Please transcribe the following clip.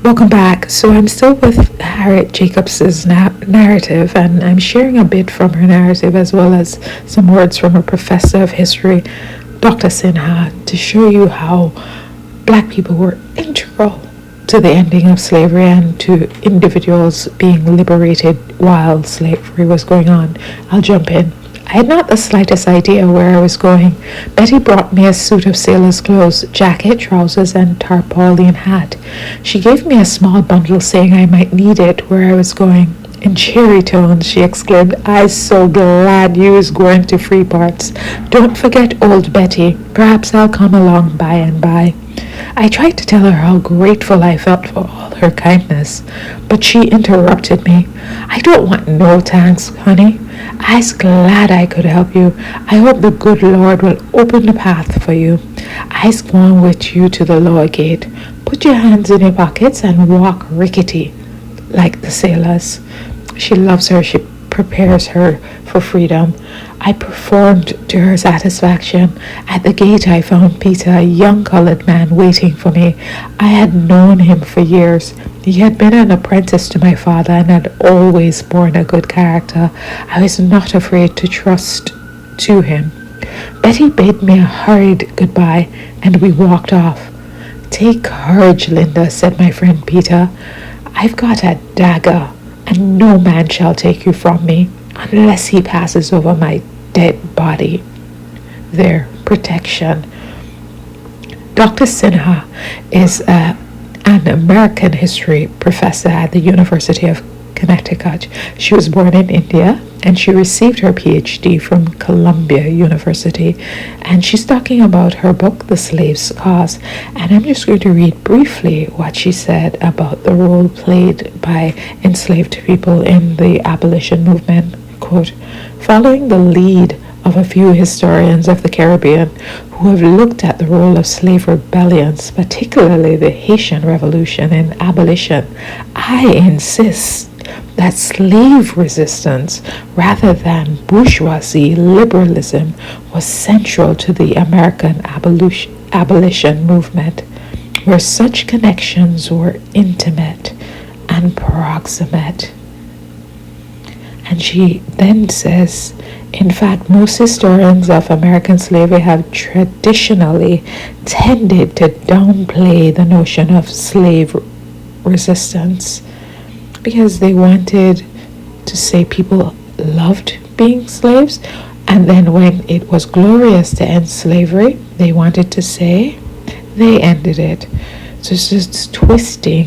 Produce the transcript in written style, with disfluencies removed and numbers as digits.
Welcome back. So I'm still with Harriet Jacobs' narrative, and I'm sharing a bit from her narrative as well as some words from her professor of history, Dr. Sinha, to show you how Black people were integral to the ending of slavery and to individuals being liberated while slavery was going on. I'll jump in. I had not the slightest idea where I was going. Betty brought me a suit of sailor's clothes, jacket, trousers, and tarpaulin hat. She gave me a small bundle, saying I might need it where I was going. In cheery tones, she exclaimed, "I'm so glad you is going to free parts. Don't forget old Betty. Perhaps I'll come along by and by." I tried to tell her how grateful I felt for all her kindness, but she interrupted me. "I don't want no thanks, honey. I's glad I could help you. I hope the good Lord will open the path for you. I's going with you to the lower gate. Put your hands in your pockets and walk rickety, like the sailors." She loves her. She prepares her for freedom. I performed to her satisfaction. At the gate I found Peter, a young colored man, waiting for me. I had known him for years. He had been an apprentice to my father and had always borne a good character. I was not afraid to trust to him. Betty bade me a hurried goodbye, and we walked off. "Take courage, Linda," said my friend Peter. "I've got a dagger, and no man shall take you from me unless he passes over my dead body." Their protection. Dr. Sinha is an American history professor at the University of Connecticut. She was born in India, and she received her PhD from Columbia University. And she's talking about her book, The Slave's Cause. And I'm just going to read briefly what she said about the role played by enslaved people in the abolition movement. Quote, "Following the lead of a few historians of the Caribbean who have looked at the role of slave rebellions, particularly the Haitian Revolution in abolition, I insist that slave resistance, rather than bourgeoisie liberalism, was central to the American abolition movement, where such connections were intimate and proximate." And she then says, "In fact, most historians of American slavery have traditionally tended to downplay the notion of slave resistance because they wanted to say people loved being slaves, and then when it was glorious to end slavery, they wanted to say they ended it." So it's just twisting